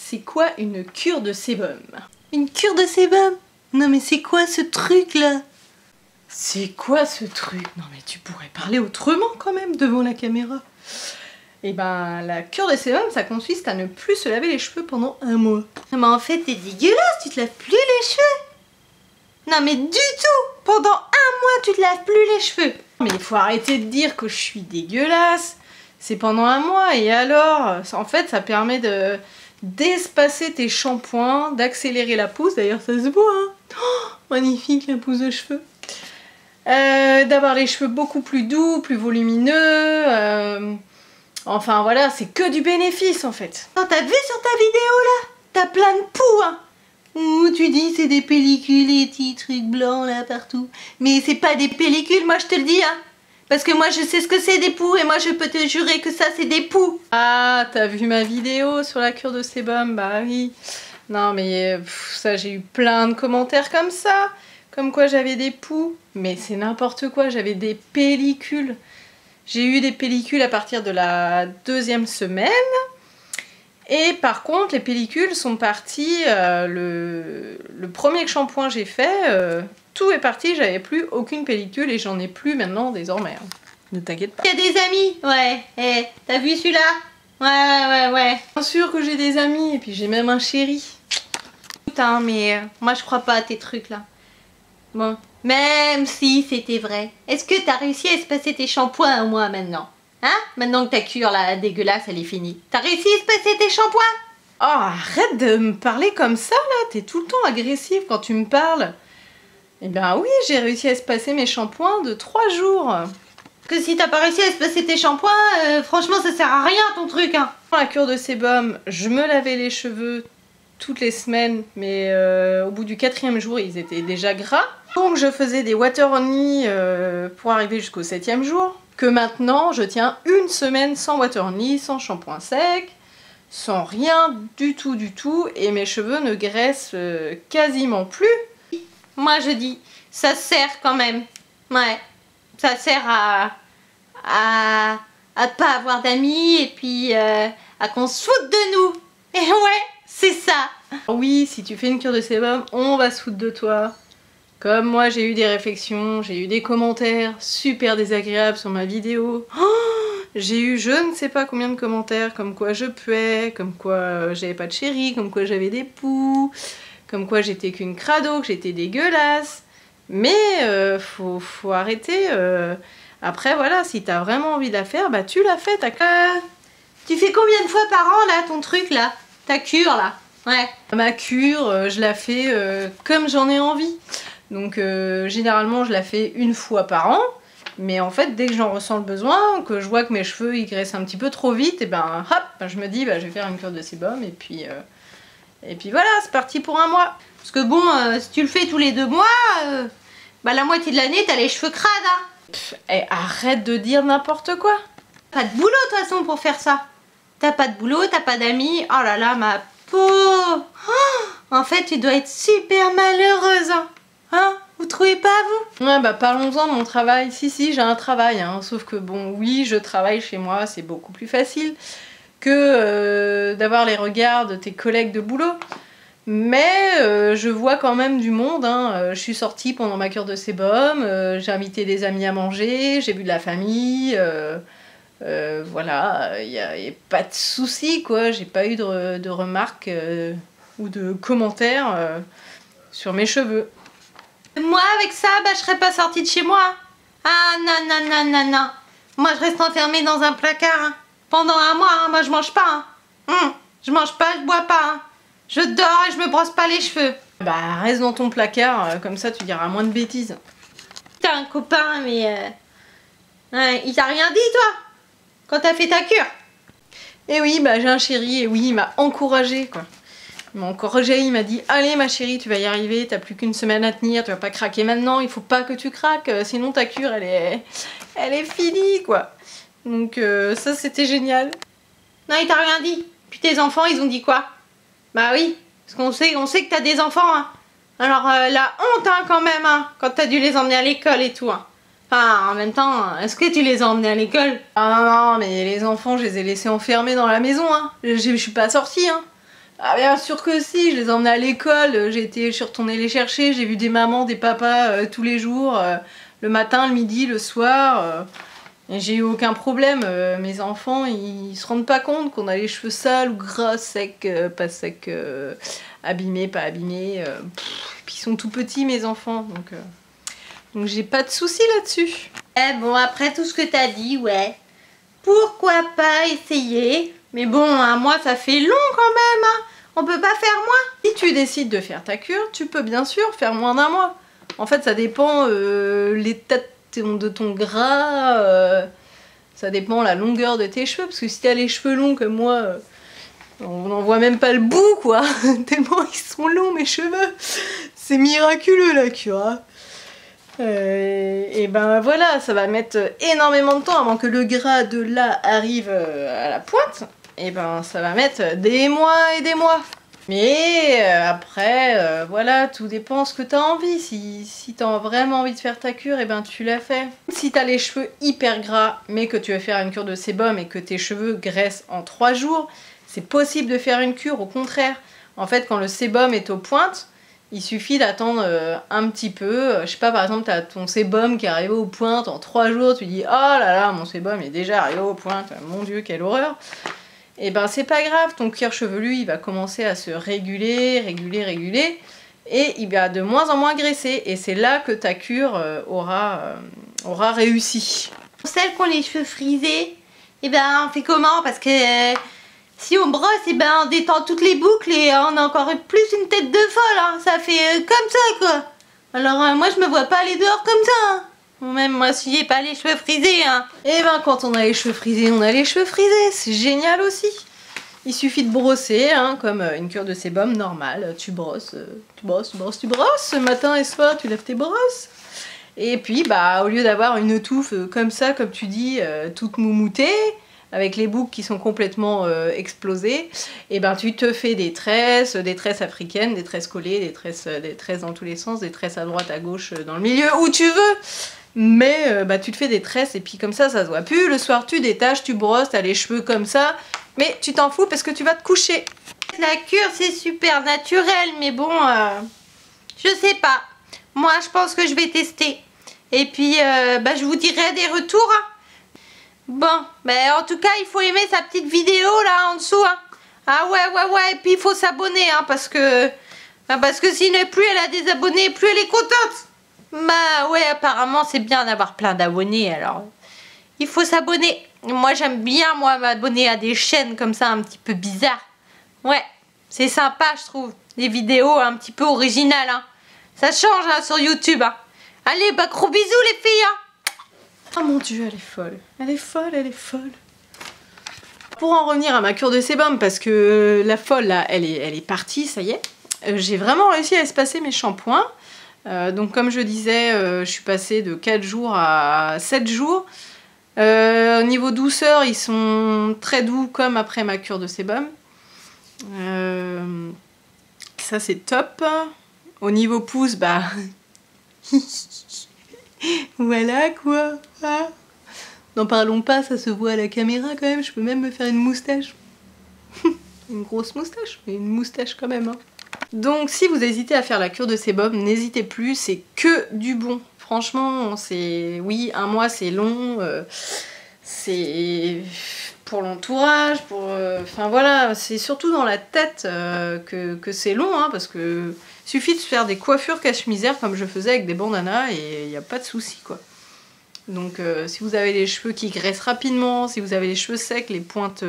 C'est quoi une cure de sébum? Une cure de sébum? Non mais c'est quoi ce truc là? C'est quoi ce truc? Non mais tu pourrais parler autrement quand même devant la caméra. Et ben la cure de sébum, ça consiste à ne plus se laver les cheveux pendant un mois. Non mais en fait t'es dégueulasse, tu te laves plus les cheveux. Non mais du tout. Pendant un mois tu te laves plus les cheveux. Mais il faut arrêter de dire que je suis dégueulasse. C'est pendant un mois et alors, en fait ça permet d'espacer tes shampoings, d'accélérer la pousse, d'ailleurs ça se voit hein. Oh, magnifique la pousse de cheveux. D'avoir les cheveux beaucoup plus doux, plus volumineux, enfin voilà, c'est que du bénéfice en fait. Oh, t'as vu sur ta vidéo là? T'as plein de poux hein. Ouh, tu dis c'est des pellicules et des petits trucs blancs là partout. Mais c'est pas des pellicules, moi je te le dis hein. Parce que moi je sais ce que c'est des poux et moi je peux te jurer que ça c'est des poux. Ah, t'as vu ma vidéo sur la cure de sébum? Bah oui. Non mais ça j'ai eu plein de commentaires comme ça. Comme quoi j'avais des poux. Mais c'est n'importe quoi, j'avais des pellicules. J'ai eu des pellicules à partir de la 2e semaine. Et par contre les pellicules sont parties, le premier shampoing j'ai fait, tout est parti, j'avais plus aucune pellicule et j'en ai plus maintenant désormais. Ne t'inquiète pas. Il y a des amis, ouais. T'as vu celui-là? Ouais. Bien sûr que j'ai des amis et puis j'ai même un chéri. Putain, mais moi je crois pas à tes trucs là. Bon, même si c'était vrai, est-ce que t'as réussi à espacer tes shampoings un mois maintenant? Hein? Maintenant que ta cure là dégueulasse elle est finie. T'as réussi à espacer tes shampoings? Oh, arrête de me parler comme ça là, t'es tout le temps agressive quand tu me parles. Eh ben oui, j'ai réussi à espacer mes shampoings de 3 jours. Que si t'as pas réussi à espacer tes shampoings, franchement ça sert à rien ton truc hein. Pour la cure de sébum, je me lavais les cheveux toutes les semaines, mais au bout du 4e jour ils étaient déjà gras. Donc je faisais des water only pour arriver jusqu'au 7e jour. Que maintenant je tiens une semaine sans water only, sans shampoing sec, sans rien du tout, et mes cheveux ne graissent quasiment plus. Moi je dis, ça sert quand même. Ouais, ça sert à pas avoir d'amis et puis à qu'on se foute de nous. Et ouais, c'est ça. Oui, si tu fais une cure de sébum, on va se foutre de toi. Comme moi, j'ai eu des réflexions, j'ai eu des commentaires super désagréables sur ma vidéo. Oh, j'ai eu je ne sais pas combien de commentaires, comme quoi je puais, comme quoi j'avais pas de chéri, comme quoi j'avais des poux, comme quoi j'étais qu'une crado, que j'étais dégueulasse. Mais faut arrêter. Après, voilà, si t'as vraiment envie de la faire, bah tu la fais. Tu fais combien de fois par an là, ton truc là? Ta cure là? Ouais. Ma cure, je la fais comme j'en ai envie. Donc généralement je la fais une fois par an, mais en fait dès que j'en ressens le besoin, que je vois que mes cheveux ils graissent un petit peu trop vite, et ben hop, je me dis bah, je vais faire une cure de sébum et puis voilà, c'est parti pour un mois. Parce que bon, si tu le fais tous les 2 mois, bah la moitié de l'année t'as les cheveux crades hein. Et arrête de dire n'importe quoi. Pas de boulot de toute façon pour faire ça. T'as pas de boulot, t'as pas d'amis, oh là là ma pauvre. Oh, en fait tu dois être super malheureuse hein. Hein? Vous trouvez pas vous? Ouais bah parlons-en de mon travail. Si j'ai un travail hein. Sauf que bon oui je travaille chez moi, c'est beaucoup plus facile que d'avoir les regards de tes collègues de boulot. Mais je vois quand même du monde hein. Je suis sortie pendant ma cure de sébum, j'ai invité des amis à manger, j'ai vu de la famille, voilà, y a pas de soucis quoi, j'ai pas eu de remarques ou de commentaires sur mes cheveux. Moi avec ça, bah je serais pas sortie de chez moi. Ah non. Moi je reste enfermée dans un placard hein. Pendant un mois, hein. Moi je mange pas hein. Je mange pas, je bois pas hein. Je dors et je me brosse pas les cheveux. Bah reste dans ton placard, comme ça tu diras moins de bêtises. T'as un copain mais ouais, il t'a rien dit toi quand t'as fait ta cure? Et oui bah j'ai un chéri et oui il m'a encouragée quoi. Il m'a encouragée, il m'a dit allez ma chérie tu vas y arriver, t'as plus qu'une semaine à tenir, tu vas pas craquer maintenant, il faut pas que tu craques, sinon ta cure elle est finie quoi. Donc ça c'était génial. Non il t'a rien dit. Puis tes enfants ils ont dit quoi? Bah oui, parce qu'on sait que t'as des enfants hein. Alors la honte hein quand même hein, quand t'as dû les emmener à l'école et tout hein. Enfin en même temps, est-ce que tu les as emmenés à l'école? Ah non mais les enfants je les ai laissés enfermés dans la maison hein. Je suis pas sortie hein. Ah bien sûr que si, je les emmenais à l'école, je suis retournée les chercher, j'ai vu des mamans, des papas tous les jours, le matin, le midi, le soir, et j'ai eu aucun problème. Mes enfants, ils se rendent pas compte qu'on a les cheveux sales ou gras, secs, pas secs, abîmés, pas abîmés. Puis ils sont tout petits mes enfants, donc j'ai pas de soucis là-dessus. Eh bon, après tout ce que t'as dit, ouais. Pourquoi pas essayer? Mais bon, un mois ça fait long quand même, hein. On peut pas faire moins. Si tu décides de faire ta cure, tu peux bien sûr faire moins d'un mois. En fait, ça dépend l'état de ton gras, ça dépend la longueur de tes cheveux. Parce que si t'as les cheveux longs comme moi, on n'en voit même pas le bout, quoi. Tellement ils sont longs, mes cheveux. C'est miraculeux la cure, hein. Et ben voilà, ça va mettre énormément de temps avant que le gras de là arrive à la pointe. Et ben ça va mettre des mois et des mois. Mais après, voilà, tout dépend ce que tu as envie. Si tu as vraiment envie de faire ta cure, et ben tu la fais. Si tu as les cheveux hyper gras, mais que tu veux faire une cure de sébum et que tes cheveux graissent en 3 jours, c'est possible de faire une cure, au contraire. En fait, quand le sébum est aux pointes, il suffit d'attendre un petit peu. Je sais pas, par exemple, tu as ton sébum qui est arrivé aux pointes en 3 jours, tu dis « Oh là là, mon sébum est déjà arrivé aux pointes, mon Dieu, quelle horreur !» Et ben c'est pas grave, ton cuir chevelu, il va commencer à se réguler, et il va de moins en moins graisser. Et c'est là que ta cure aura réussi. Pour celles qui ont les cheveux frisés, et ben on fait comment? Parce que si on brosse, et ben on détend toutes les boucles et on a encore plus une tête de folle, hein. Ça fait comme ça, quoi. Alors moi je me vois pas aller dehors comme ça, hein. Ou même moi si j'ai pas les cheveux frisés, hein. Et ben quand on a les cheveux frisés, on a les cheveux frisés, c'est génial aussi. Il suffit de brosser, hein, comme une cure de sébum normale. Tu brosses. Ce matin et soir, tu lèves tes brosses. Et puis, bah, au lieu d'avoir une touffe comme ça, comme tu dis, toute moumoutée, avec les boucles qui sont complètement explosées, et ben tu te fais des tresses africaines, des tresses collées, des tresses dans tous les sens, des tresses à droite, à gauche, dans le milieu, où tu veux. Mais bah, tu te fais des tresses et puis comme ça se voit plus. Le soir, tu détaches, tu brosses, t'as les cheveux comme ça. Mais tu t'en fous parce que tu vas te coucher. La cure, c'est super naturel, mais bon, je sais pas. Moi, je pense que je vais tester. Et puis, bah, je vous dirai des retours, hein. Bon, ben en tout cas, il faut aimer sa petite vidéo là en dessous, hein. Ah ouais, et puis il faut s'abonner, hein, parce que sinon plus elle a des abonnés, plus elle est contente. Bah ouais, apparemment c'est bien d'avoir plein d'abonnés, alors il faut s'abonner. Moi j'aime bien m'abonner à des chaînes comme ça un petit peu bizarres. Ouais, c'est sympa je trouve, des vidéos un petit peu originales, hein. Ça change, hein, sur YouTube, hein. Allez, bah gros bisous les filles, hein. Oh mon Dieu, elle est folle. Elle est folle. Pour en revenir à ma cure de sébum, parce que la folle là, elle est partie, ça y est. J'ai vraiment réussi à espacer mes shampoings. Donc comme je disais, je suis passée de 4 jours à 7 jours. Au niveau douceur, ils sont très doux comme après ma cure de sébum. Ça c'est top. Au niveau pouce, bah... voilà quoi. Ah. N'en parlons pas, ça se voit à la caméra quand même. Je peux même me faire une moustache. Une grosse moustache, mais une moustache quand même, hein. Donc si vous hésitez à faire la cure de sébum, n'hésitez plus, c'est que du bon. Franchement, c'est... Oui, un mois c'est long, c'est pour l'entourage, pour... Enfin voilà, c'est surtout dans la tête que c'est long, hein, parce que... Il suffit de faire des coiffures cache-misère comme je faisais avec des bandanas et il n'y a pas de souci, quoi. Donc si vous avez les cheveux qui graissent rapidement, si vous avez les cheveux secs, les pointes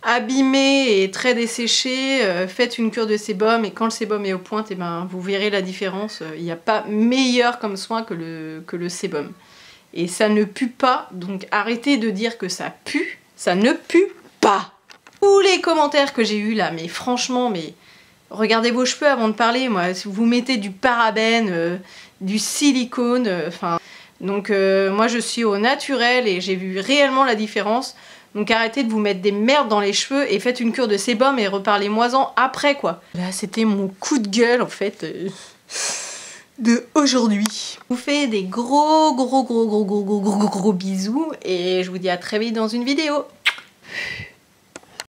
abîmées et très desséchées, faites une cure de sébum et quand le sébum est aux pointes, et ben, vous verrez la différence. Il n'y a pas meilleur comme soin que le sébum. Et ça ne pue pas, donc arrêtez de dire que ça pue, ça ne pue pas. Tous les commentaires que j'ai eus là, mais franchement, mais... Regardez vos cheveux avant de parler, moi, si vous mettez du parabène, du silicone, enfin... donc moi je suis au naturel et j'ai vu réellement la différence. Donc arrêtez de vous mettre des merdes dans les cheveux et faites une cure de sébum et reparlez-moi-en après, quoi. Là c'était mon coup de gueule en fait de aujourd'hui. Je vous fais des gros bisous et je vous dis à très vite dans une vidéo.